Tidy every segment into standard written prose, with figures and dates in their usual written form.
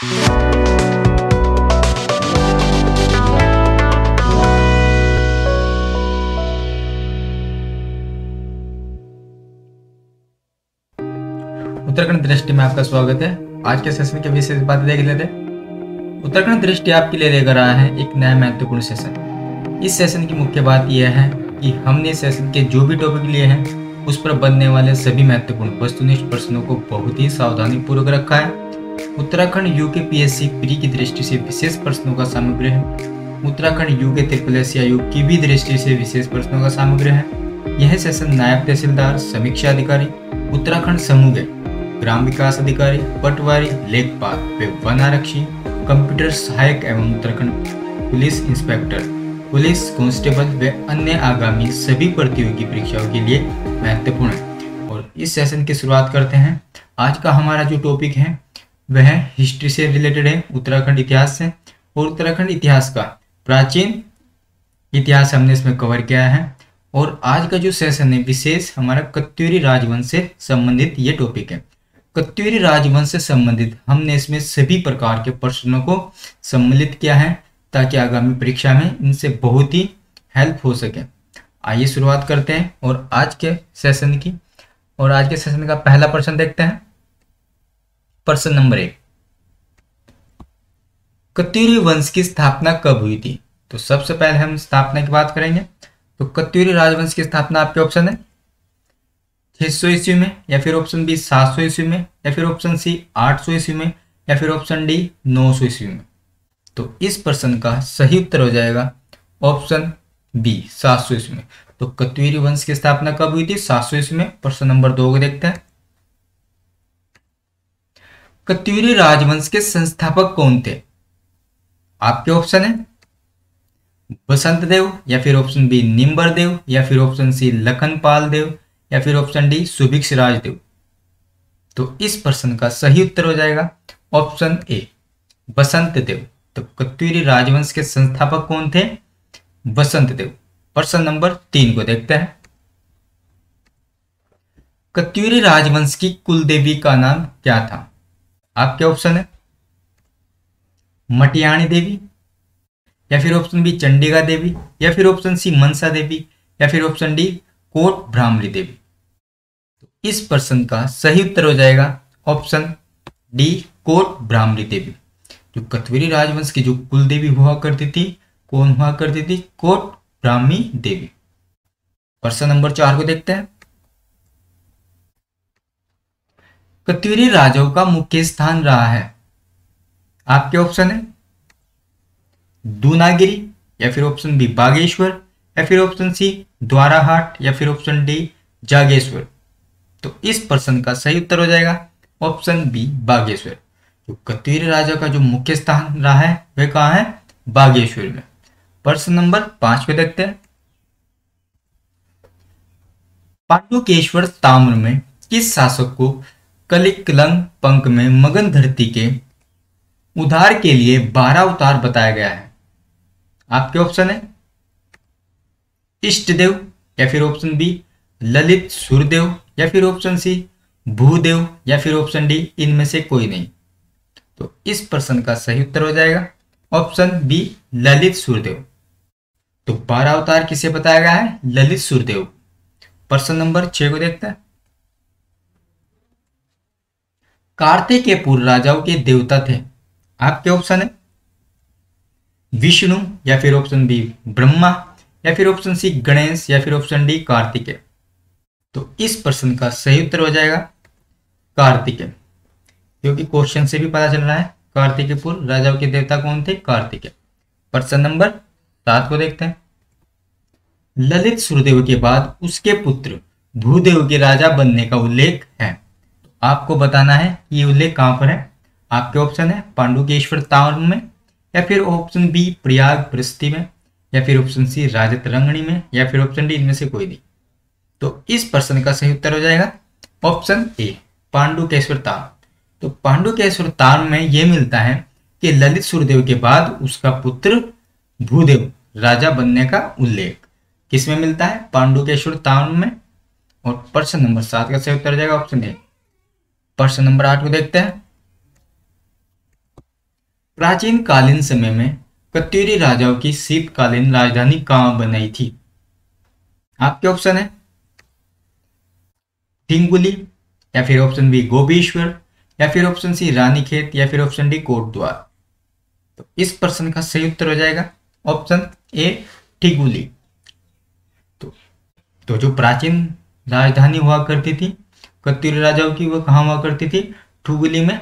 उत्तराखंड दृष्टि में आपका स्वागत है। आज के सेशन के विशेष बातें देख लेते हैं। उत्तराखंड दृष्टि आपके लिए लेकर आया है एक नया महत्वपूर्ण सेशन। इस सेशन की मुख्य बात यह है कि हमने इस सेशन के जो भी टॉपिक लिए हैं उस पर बनने वाले सभी महत्वपूर्ण वस्तुनिष्ठ प्रश्नों को बहुत ही सावधानी पूर्वक रखा है। उत्तराखंड यूकेपीएससी प्री की दृष्टि से विशेष प्रश्नों का सामग्री है। उत्तराखंड यूके ट्रिपल एस या यूक की भी दृष्टि से विशेष प्रश्नों का सामग्री है। यह सेशन नायब तहसीलदार, समीक्षा अधिकारी, उत्तराखंड समूह के ग्राम विकास अधिकारी, पटवारी, लेखपाल व वन आरक्षी, कंप्यूटर सहायक एवं Uttarakhand police inspector, police constable व अन्य आगामी सभी प्रतियोगी परीक्षाओं के लिए महत्वपूर्ण है। और इस सेशन की शुरुआत करते हैं। आज का हमारा जो टॉपिक है वह हिस्ट्री से रिलेटेड है, उत्तराखंड इतिहास से। और उत्तराखंड इतिहास का प्राचीन इतिहास हमने इसमें कवर किया है। और आज का जो सेशन है विशेष हमारा कत्यूरी राजवंश से संबंधित ये टॉपिक है। कत्यूरी राजवंश से संबंधित हमने इसमें सभी प्रकार के प्रश्नों को सम्मिलित किया है ताकि आगामी परीक्षा में इनसे बहुत ही हेल्प हो सके। आइए शुरुआत करते हैं और आज के सेशन की। और आज के सेशन का पहला प्रश्न देखते हैं। प्रश्न नंबर 1, कत्यूरी वंश की स्थापना कब हुई थी? तो सबसे पहले हम स्थापना की बात करेंगे। तो कत्यूरी राजवंश की स्थापना आपके ऑप्शन है 600 ईस्वी में, या फिर ऑप्शन बी 700 ईस्वी में, या फिर ऑप्शन सी 800 ईस्वी में, या फिर ऑप्शन डी 900 ईस्वी में। तो इस प्रश्न का सही उत्तर हो जाएगा ऑप्शन बी 700 ईस्वी में। तो कत्यूरी वंश की स्थापना कब हुई थी? 700 ईस्वी में। प्रश्न नंबर 2 को देखते हैं। कत्यूरी राजवंश के संस्थापक कौन थे? आपके ऑप्शन है बसंत देव, या फिर ऑप्शन बी निम्बर देव, या फिर ऑप्शन सी लखनपाल देव, या फिर ऑप्शन डी सुभिक्ष राजदेव। तो इस प्रश्न का सही उत्तर हो जाएगा ऑप्शन ए बसंत देव। तो कत्यूरी राजवंश के संस्थापक कौन थे? बसंत देव। प्रश्न नंबर 3 को देखते हैं। कत्यूरी राजवंश की कुल देवी का नाम क्या था? आपके ऑप्शन है मटियाणी देवी, या फिर ऑप्शन बी चंडिका देवी, या फिर ऑप्शन सी मनसा देवी, या फिर ऑप्शन डी कोट भ्रामरी देवी। तो इस प्रश्न का सही उत्तर हो जाएगा ऑप्शन डी कोट भ्रामरी देवी। जो कत्यूरी राजवंश की जो कुल देवी हुआ करती थी, कौन हुआ करती थी? कोट भ्रामरी देवी। प्रश्न नंबर 4 को देखते हैं। कत्यूरी राजाओं का मुख्य स्थान रहा है। आपके ऑप्शन है दूनागिरी, या फिर ऑप्शन बी बागेश्वर, या फिर ऑप्शन सी द्वाराहाट, या फिर ऑप्शन डी जागेश्वर। तो इस प्रश्न का सही उत्तर हो जाएगा ऑप्शन बी बागेश्वर। तो कत्यूरी राजा का जो मुख्य स्थान रहा है वह कहाँ है? बागेश्वर में। प्रश्न नंबर 5 पे देखते हैं। पांडुकेश्वर ताम्र में किस शासक को कलिकलंग पंख में मगन धरती के उद्धार के लिए 12 अवतार बताया गया है? आपके ऑप्शन है इष्टदेव, या फिर ऑप्शन बी ललित सूर्यदेव, या फिर ऑप्शन सी भूदेव, या फिर ऑप्शन डी इनमें से कोई नहीं। तो इस प्रश्न का सही उत्तर हो जाएगा ऑप्शन बी ललित सूर्यदेव। तो 12 अवतार किसे बताया गया है? ललित सूर्यदेव। प्रश्न नंबर 6 को देखते हैं। कार्तिक के पूर्व राजाओं के देवता थे। आपके ऑप्शन है विष्णु, या फिर ऑप्शन बी ब्रह्मा, या फिर ऑप्शन सी गणेश, या फिर ऑप्शन डी कार्तिकेय। तो इस प्रश्न का सही उत्तर हो जाएगा कार्तिकेय, क्योंकि क्वेश्चन से भी पता चल रहा है कार्तिकेय पूर्व राजाओं के देवता कौन थे? कार्तिकेय। प्रश्न नंबर 7 को देखते हैं। ललित सूर्यदेव के बाद उसके पुत्र भूदेव के राजा बनने का उल्लेख है। तो आपको बताना है ये उल्लेख कहां पर है। आपके ऑप्शन है पांडुकेश्वर ताम्र में, या फिर ऑप्शन बी प्रयाग प्रस्ती में, या फिर ऑप्शन सी राजतरंगिणी में, या फिर ऑप्शन डी इनमें से कोई नहीं। तो इस प्रश्न का सही उत्तर हो जाएगा ऑप्शन ए पांडुकेश्वर ताम्र। तो पांडुकेश्वर ताम्र में यह मिलता है कि ललित सूर्यदेव के बाद उसका पुत्र भूदेव राजा बनने का उल्लेख किसमें मिलता है? पांडुकेश्वर ताम्र में। और प्रश्न नंबर 7 का सही उत्तर हो जाएगा ऑप्शन ए। प्रश्न नंबर 8 को देखते हैं। प्राचीन कालीन समय में कत्यूरी राजाओं की शीतकालीन राजधानी कहां बनाई थी? आपके ऑप्शन है टिंगुली, या फिर ऑप्शन बी गोबीश्वर, या फिर ऑप्शन सी रानीखेत, या फिर ऑप्शन डी कोटद्वार। तो इस प्रश्न का सही उत्तर हो जाएगा ऑप्शन ए टिंगुली। तो जो प्राचीन राजधानी हुआ करती थी कत्यूरी राजाओं की, वो कहाँ हुआ करती थी? ठुगुली में,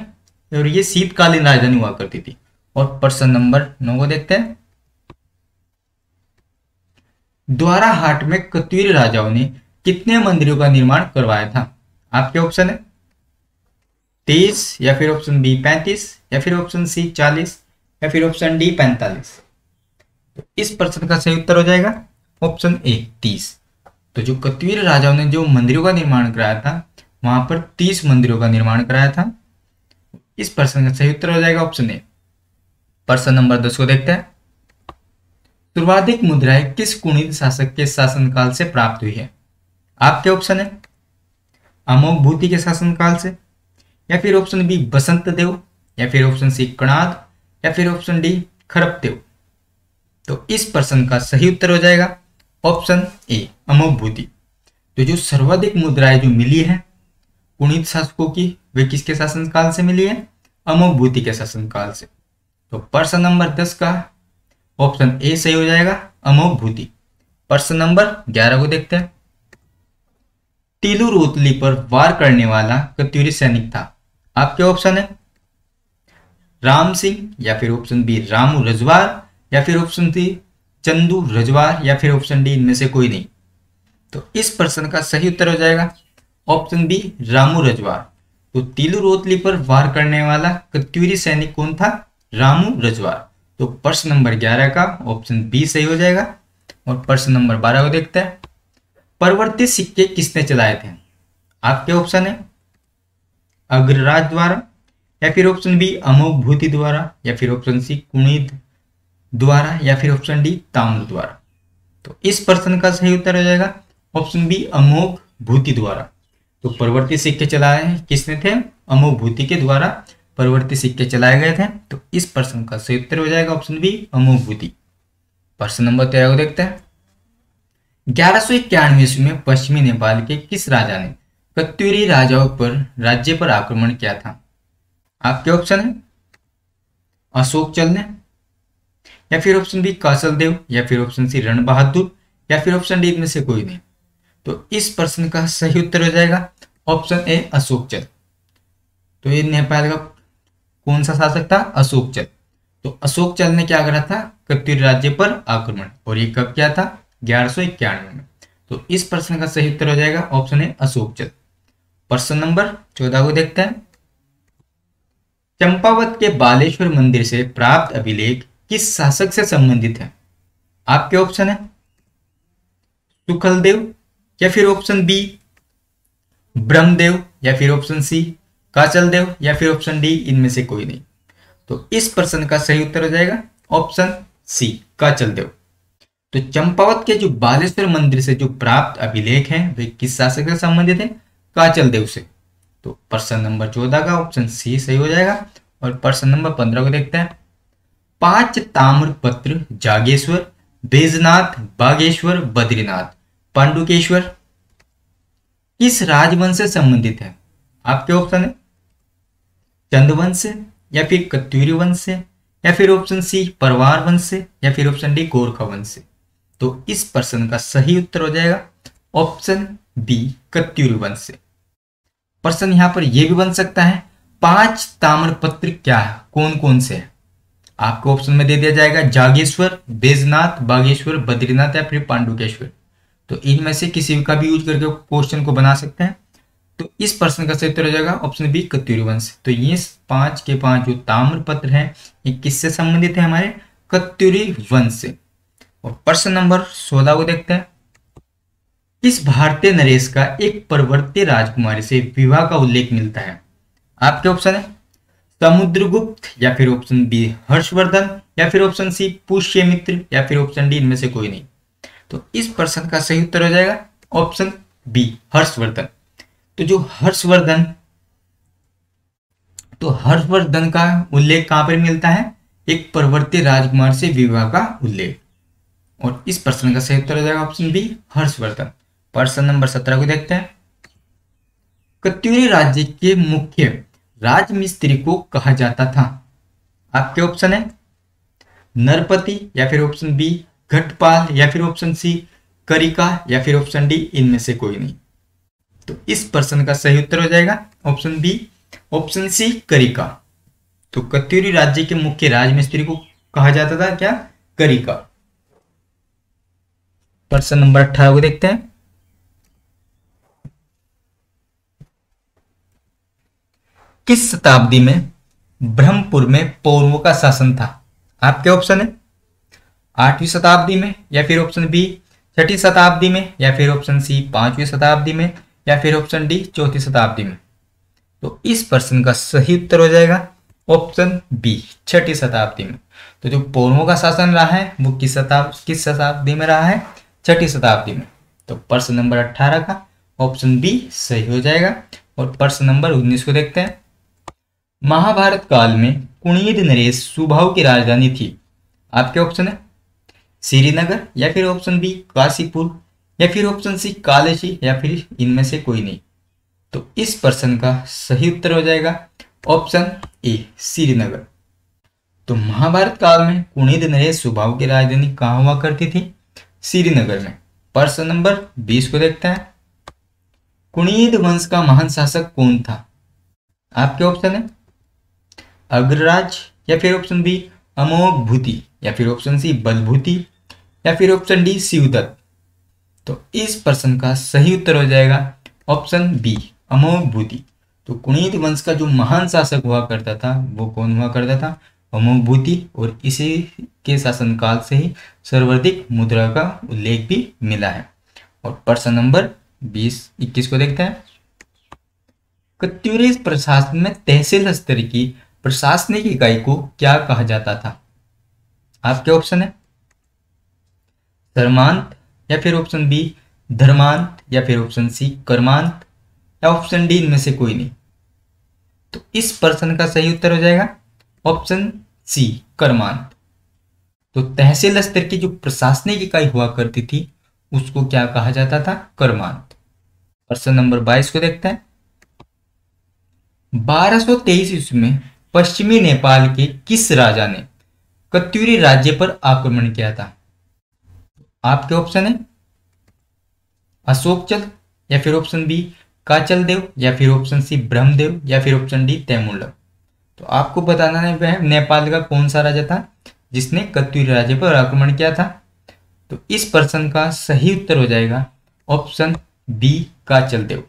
और ये शीतकालीन राजधानी हुआ करती थी। और प्रश्न नंबर 9 को देखते हैं। द्वारा हाट में कत्यूरी राजाओं ने कितने मंदिरों का निर्माण करवाया था? आपके ऑप्शन है 30, या फिर ऑप्शन बी 35, या फिर ऑप्शन सी 40, या फिर ऑप्शन डी 45। तो इस प्रश्न का सही उत्तर हो जाएगा ऑप्शन ए 30। तो जो कत्यूरी राजाओं ने जो मंदिरों का निर्माण कराया था, वहां पर 30 मंदिरों का निर्माण कराया था। इस प्रश्न का सही उत्तर हो जाएगा ऑप्शन ए। प्रश्न नंबर 10 को देखते हैं। सर्वाधिक मुद्राएं किस कुणिद शासक के शासनकाल से प्राप्त हुई है? आपके ऑप्शन है अमोघ भूति के शासनकाल से, या फिर ऑप्शन बी बसंत देव, या फिर ऑप्शन सी कणाद, या फिर ऑप्शन डी खरपदेव। तो इस प्रश्न का सही उत्तर हो जाएगा ऑप्शन ए अमोघ भूति। तो जो सर्वाधिक मुद्राएं जो मिली है कुणिद शासकों की, वे किसके शासनकाल से मिली है? अमोघ भूति के शासनकाल से। तो प्रश्न नंबर 10 का ऑप्शन ए सही हो जाएगा अमोघ भूति। प्रश्न नंबर 11 को देखते हैं। टीलू रोतली पर वार करने वाला कत्यूरी सैनिक था? आपके ऑप्शन है राम सिंह, या फिर ऑप्शन बी रामू रजवार, या फिर ऑप्शन सी चंदू रजवार, या फिर ऑप्शन डी इनमें से कोई नहीं। तो इस प्रश्न का सही उत्तर हो जाएगा ऑप्शन बी रामू रजवार। तो टीलू रोतली पर वार करने वाला कत्यूरी सैनिक कौन था? रामू रजवार। तो प्रश्न नंबर 11 का ऑप्शन बी सही हो जाएगा। और प्रश्न नंबर 12 को देखते हैं। परिवर्तित सिक्के किसने चलाए थे? आपके ऑप्शन है अग्रराज द्वारा, या फिर ऑप्शन बी अमोघ भूति द्वारा, या फिर ऑप्शन सी कुणिद द्वारा, या फिर ऑप्शन डी ताम्र द्वारा। तो इस प्रश्न का सही उत्तर हो जाएगा ऑप्शन बी अमोघ भूति द्वारा। तो परिवर्तित सिक्के चलाए किसने थे? अमोघ भूति के द्वारा परिवर्तित सिक्के चलाए गए थे। तो इस प्रश्न का सही उत्तर हो जाएगा ऑप्शन बी अमोघ भूति। प्रश्न नंबर 13 को देखते हैं। 1191 ईस्वी में पश्चिमी नेपाल के किस राजा ने कत्यूरी राजाओं पर राज्य पर आक्रमण किया था? आपके ऑप्शन है अशोक चल ने, या फिर ऑप्शन बी कासल देव, या फिर ऑप्शन सी रण बहादुर, या फिर ऑप्शन डी में से कोई नहीं। तो इस प्रश्न का सही उत्तर हो जाएगा ऑप्शन ए अशोक चल। तो ये नेपाल का कौन सा शासक था? अशोक चल। तो अशोक चल ने क्या करा था? कत्यूरी राज्य पर आक्रमण। और ये कब किया था? 1191 में। तो इस प्रश्न का सही उत्तर हो जाएगा ऑप्शन ए अशोक चल। प्रश्न नंबर 14 को देखते हैं। चंपावत के बालेश्वर मंदिर से प्राप्त अभिलेख किस शासक से संबंधित है? आपके ऑप्शन है सुखलदेव, या फिर ऑप्शन बी ब्रह्मदेव, या फिर ऑप्शन सी काचल देव, या फिर ऑप्शन डी इनमें से कोई नहीं। तो इस प्रश्न का सही उत्तर हो जाएगा ऑप्शन सी काचल देव। तो चंपावत के जो बालेश्वर मंदिर से जो प्राप्त अभिलेख हैं वे किस शासक से संबंधित है? काचल देव से। तो प्रश्न नंबर 14 का ऑप्शन सी सही हो जाएगा। और प्रश्न नंबर 15 को देखते हैं। 5 ताम्रपत्र जागेश्वर, बैजनाथ, बागेश्वर, बद्रीनाथ, पांडुकेश्वर किस राजवंश से संबंधित है? आपके ऑप्शन है चंदवंश से, या फिर कत्यूरी वंश से, या फिर ऑप्शन सी परवार वंश से, या फिर ऑप्शन डी गोरखा वंश से। तो इस प्रश्न का सही उत्तर हो जाएगा ऑप्शन बी कत्यूरी वंश से। प्रश्न यहां पर यह भी बन सकता है 5 ताम्रपत्र क्या है, कौन कौन से है? आपको ऑप्शन में दे दिया जाएगा जागेश्वर, बैजनाथ, बागेश्वर, बद्रीनाथ, या फिर पांडुकेश्वर। तो इनमें से किसी का भी यूज करके क्वेश्चन को बना सकते हैं। तो इस प्रश्न का सही उत्तर हो जाएगा ऑप्शन बी कत्यूरी वंश। तो ये 5 के 5 जो ताम्रपत्र हैं ये किससे संबंधित है? हमारे कत्यूरी वंश से। और प्रश्न नंबर 16 को देखते हैं। किस भारतीय नरेश का एक परवर्ती राजकुमारी से विवाह का उल्लेख मिलता है? आपके ऑप्शन है समुद्रगुप्त, या फिर ऑप्शन बी हर्षवर्धन, या फिर ऑप्शन सी पुष्यमित्र, या फिर ऑप्शन डी इनमें से कोई नहीं। तो इस प्रश्न का सही उत्तर हो जाएगा ऑप्शन बी हर्षवर्धन। तो जो हर्षवर्धन का उल्लेख कहां पर मिलता है? एक परवर्ती राजकुमार से विवाह का उल्लेख। और इस प्रश्न का सही उत्तर हो जाएगा ऑप्शन बी, हर्षवर्धन। प्रश्न नंबर 17 को देखते हैं। कत्यूरी राज्य के मुख्य राजमिस्त्री को कहा जाता था। आपके ऑप्शन है नरपति, या फिर ऑप्शन बी घटपाल, या फिर ऑप्शन सी करिका, या फिर ऑप्शन डी इनमें से कोई नहीं। तो इस प्रश्न का सही उत्तर हो जाएगा ऑप्शन बी, ऑप्शन सी करिका। तो कत्यूरी राज्य के मुख्य राजमिस्त्री को कहा जाता था क्या? करिका। प्रश्न नंबर 18 को देखते हैं। किस शताब्दी में ब्रह्मपुर में पौरवों का शासन था? आपके ऑप्शन है 8वीं शताब्दी में, या फिर ऑप्शन बी 6ठी शताब्दी में, या फिर ऑप्शन सी 5वीं शताब्दी में, या फिर ऑप्शन डी 4थी शताब्दी में। तो इस प्रश्न का सही उत्तर हो जाएगा ऑप्शन बी, 6ठी शताब्दी में। तो जो पौरवों का शासन रहा है वो किस शताब्दी में रहा है? 6ठी शताब्दी में। तो प्रश्न नंबर 18 का ऑप्शन बी सही हो जाएगा। और प्रश्न नंबर 19 को देखते हैं। महाभारत काल में कुणीद नरेश सुबाहु की राजधानी थी। आपके ऑप्शन है श्रीनगर, या फिर ऑप्शन बी काशीपुर, या फिर ऑप्शन सी कालची, या फिर इनमें से कोई नहीं। तो इस प्रश्न का सही उत्तर हो जाएगा ऑप्शन ए, श्रीनगर। तो महाभारत काल में कुणीद नरेश सुबाहु की राजधानी कहाँ हुआ करती थी? श्रीनगर में। प्रश्न नंबर 20 को देखते हैं। कुणीद वंश का महान शासक कौन था? आपके ऑप्शन है अग्रराज, या फिर ऑप्शन बी अमोघ भूति, या फिर ऑप्शन सी बलभूति, या फिर ऑप्शन डी शिवदत्त। तो इस प्रश्न का सही उत्तर हो जाएगा ऑप्शन बी, अमोघ भूति। तो कुणीद वंश का जो महान शासक हुआ करता था वो कौन हुआ करता था? अमोघ भूति। और इसी के शासनकाल से ही सर्वाधिक मुद्रा का उल्लेख भी मिला है। और प्रश्न नंबर 21 को देखते हैं। कत्यूरी प्रशासन में तहसील स्तर की प्रशासनिक इकाई को क्या कहा जाता था? आपके ऑप्शन है धर्मांत, या फिर ऑप्शन बी धर्मांत, या फिर ऑप्शन सी कर्मांत, या ऑप्शन डी इनमें से कोई नहीं। तो इस प्रश्न का सही उत्तर हो जाएगा ऑप्शन सी, कर्मांत। तो तहसील स्तर की जो प्रशासनिक इकाई हुआ करती थी उसको क्या कहा जाता था? कर्मांत। प्रश्न नंबर 22 को देखते हैं। 1223 ईस्वी में पश्चिमी नेपाल के किस राजा ने कत्यूरी राज्य पर आक्रमण किया था? आपके ऑप्शन है अशोकचल, या फिर ऑप्शन बी काचल देव, या फिर ऑप्शन सी ब्रह्मदेव, या फिर ऑप्शन डी तैमूरलंग। तो आपको बताना है नेपाल का कौन सा राजा था जिसने कत्यूरी राज्य पर आक्रमण किया था। तो इस प्रश्न का सही उत्तर हो जाएगा ऑप्शन बी, काचल देव।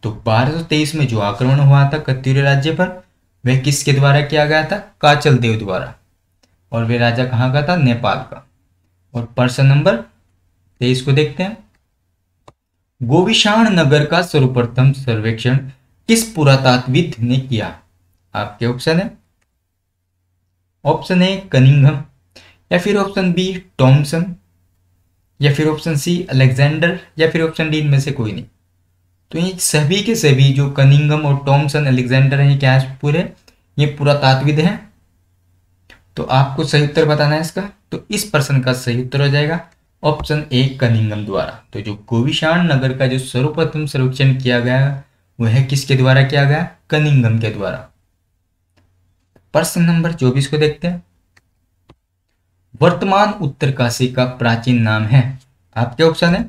तो 1223 में जो आक्रमण हुआ था कत्यूरी राज्य पर वह किसके द्वारा किया गया था? काचल देव द्वारा। और वे राजा कहाँ का था? नेपाल का। और प्रश्न नंबर 23 को देखते हैं। गोविशाण नगर का सर्वप्रथम सर्वेक्षण किस पुरातात्विद ने किया? आपके ऑप्शन है ऑप्शन ए कनिंघम, या फिर ऑप्शन बी टॉमसन, या फिर ऑप्शन सी अलेक्जेंडर, या फिर ऑप्शन डी इनमें से कोई नहीं। तो ये सभी के सभी जो कनिंघम और टॉमसन अलेक्जेंडर हैं, क्या पूरे ये पुरातात्विद हैं। तो आपको सही उत्तर बताना है इसका। तो इस प्रश्न का सही उत्तर हो जाएगा ऑप्शन ए, कनिंघम द्वारा। तो जो गोविशाण नगर का जो सर्वप्रथम सर्वेक्षण किया गया वह किसके द्वारा किया गया? कनिंघम के द्वारा। प्रश्न नंबर 24 को देखते हैं। वर्तमान उत्तरकाशी का प्राचीन नाम है? आपके ऑप्शन है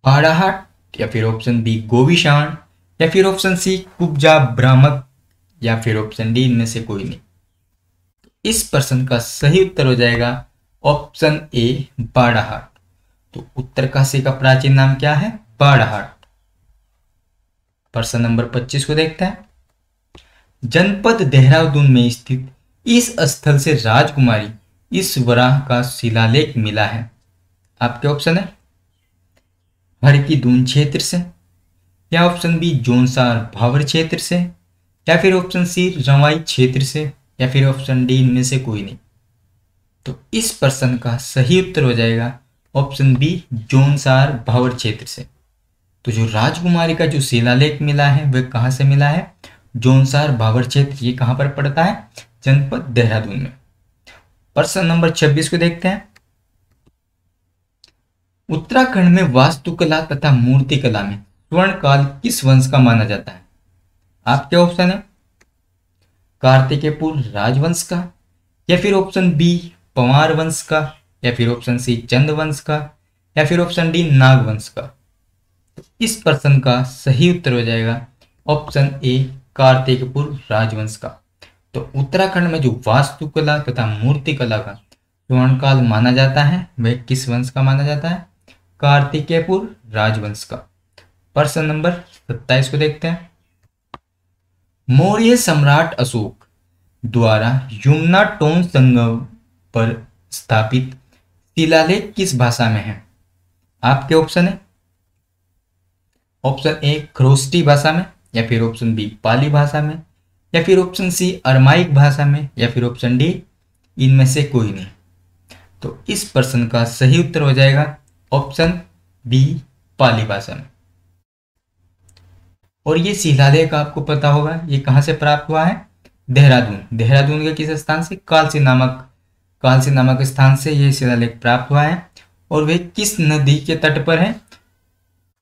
बाड़ाहाट, या फिर ऑप्शन बी गोविशाण, या फिर ऑप्शन सी कुब्जा भ्रामक, या फिर ऑप्शन डी इनमें से कोई नहीं। तो इस प्रश्न का सही उत्तर हो जाएगा ऑप्शन ए, बाड़ाहाट। तो उत्तरकाशी का प्राचीन नाम क्या है? बाड़ाहाट। प्रश्न नंबर 25 को देखते हैं। जनपद देहरादून में स्थित इस स्थल से राजकुमारी इस वराह का शिलालेख मिला है। आपके ऑप्शन है हर की दून क्षेत्र से, या ऑप्शन बी जोनसार भावर क्षेत्र से, या फिर ऑप्शन सी रवाई क्षेत्र से, या फिर ऑप्शन डी इनमें से कोई नहीं। तो इस प्रश्न का सही उत्तर हो जाएगा ऑप्शन बी, जोनसार भावर क्षेत्र से। तो जो राजकुमारी का जो शिलालेख मिला है वह कहाँ से मिला है? जोनसार भावर क्षेत्र। ये कहाँ पर पड़ता है? जनपद देहरादून में। प्रश्न नंबर 26 को देखते हैं। उत्तराखंड में वास्तुकला तथा मूर्तिकला में स्वर्णकाल किस वंश का माना जाता है? आपके ऑप्शन है कार्तिकेयपुर राजवंश का, या फिर ऑप्शन बी पंवार वंश का, या फिर ऑप्शन सी चंद वंश का, या फिर ऑप्शन डी नाग वंश का। तो इस प्रश्न का सही उत्तर हो जाएगा ऑप्शन ए कार्तिकेयपुर राजवंश का। तो उत्तराखंड में जो वास्तुकला तथा मूर्तिकला का स्वर्णकाल माना जाता है वह किस वंश का माना जाता है? कार्तिकेयपुर राजवंश का। प्रश्न नंबर 27 को देखते हैं। मौर्य सम्राट अशोक द्वारा यमुना टोन संगम पर स्थापित शिलालेख किस भाषा में है? आपके ऑप्शन है ऑप्शन ए खरोष्टी भाषा में, या फिर ऑप्शन बी पाली भाषा में, या फिर ऑप्शन सी अरमाइक भाषा में, या फिर ऑप्शन डी इनमें से कोई नहीं। तो इस प्रश्न का सही उत्तर हो जाएगा ऑप्शन बी पाली भाषा में। और ये शिलालेख आपको पता होगा ये कहाँ से प्राप्त हुआ है? देहरादून। देहरादून के किस स्थान से? कालसी नामक स्थान से ये शिलालेख प्राप्त हुआ है। और वे किस नदी के तट पर है?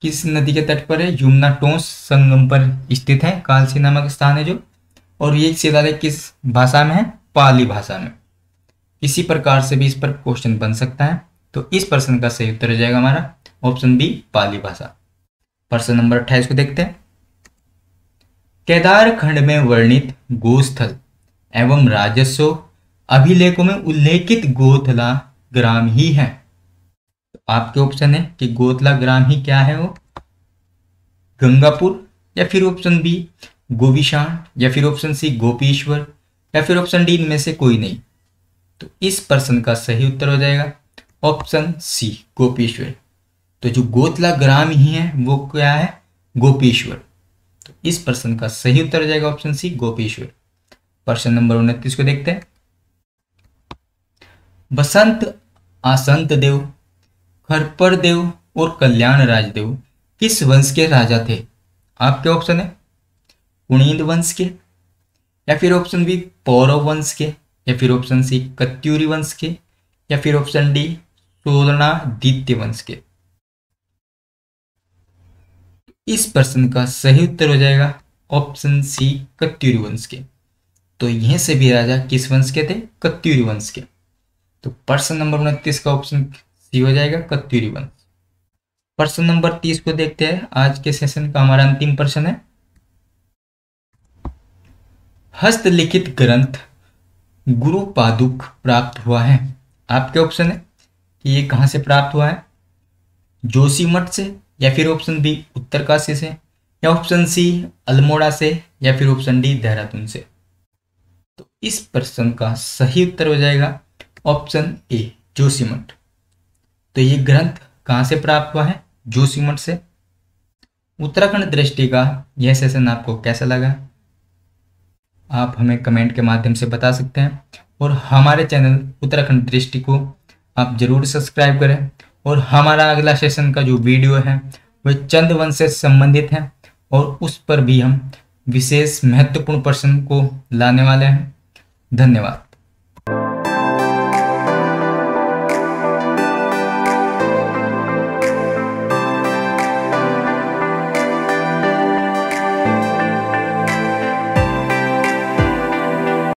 किस नदी के तट पर है? यमुना टोंस संगम पर स्थित है, कालसी नामक स्थान है जो। और ये शिलालेख किस भाषा में है? पाली भाषा में। इसी प्रकार से भी इस पर क्वेश्चन बन सकता है। तो इस प्रश्न का सही उत्तर हो जाएगा हमारा ऑप्शन बी पाली भाषा। प्रश्न नंबर 28 को देखते हैं। केदार खंड में वर्णित गोस्थल एवं राजस्व अभिलेखों में उल्लेखित गोथला ग्राम ही है। तो आपके ऑप्शन है कि गोथला ग्राम ही क्या है? वो गंगापुर, या फिर ऑप्शन बी गोविशान, या फिर ऑप्शन सी गोपीश्वर, या फिर ऑप्शन डी इनमें से कोई नहीं। तो इस प्रश्न का सही उत्तर हो जाएगा ऑप्शन सी गोपीश्वर। तो जो गोथला ग्राम ही है वो क्या है? गोपीश्वर। तो इस प्रश्न का सही उत्तर हो जाएगा ऑप्शन सी गोपीश्वर। प्रश्न नंबर 29 को देखते हैं। बसंत आसंत देव, खरपर देव और कल्याण राजदेव किस वंश के राजा थे? आपके ऑप्शन है कुणिद वंश के, या फिर ऑप्शन बी पौरव वंश के, या फिर ऑप्शन सी कत्यूरी वंश के, या फिर ऑप्शन डी सोलनादित्य वंश के। इस प्रश्न का सही उत्तर हो जाएगा ऑप्शन सी कत्यूरी वंश के। तो यह सभी राजा किस वंश के थे? कत्यूरी वंश के। तो प्रश्न नंबर 29 का ऑप्शन सी हो जाएगा कत्यूरी वंश। प्रश्न नंबर 30 को देखते हैं। आज के सेशन का हमारा अंतिम प्रश्न है। हस्तलिखित ग्रंथ गुरु पादुक प्राप्त हुआ है। आपके ऑप्शन है कि ये कहाँ से प्राप्त हुआ है? जोशीमठ से, या फिर ऑप्शन बी उत्तरकाशी से, या ऑप्शन सी अल्मोड़ा से, या फिर ऑप्शन डी देहरादून से। तो इस प्रश्न का सही उत्तर हो जाएगा ऑप्शन ए जोशीमठ। तो ये ग्रंथ कहाँ से प्राप्त हुआ है? जोशीमठ से। उत्तराखंड दृष्टि का यह सेशन आपको कैसा लगा? आप हमें कमेंट के माध्यम से बता सकते हैं। और हमारे चैनल उत्तराखंड दृष्टि को आप जरूर सब्सक्राइब करें। और हमारा अगला सेशन का जो वीडियो है वह चंद वंश से संबंधित है, और उस पर भी हम विशेष महत्वपूर्ण प्रश्न को लाने वाले हैं। धन्यवाद।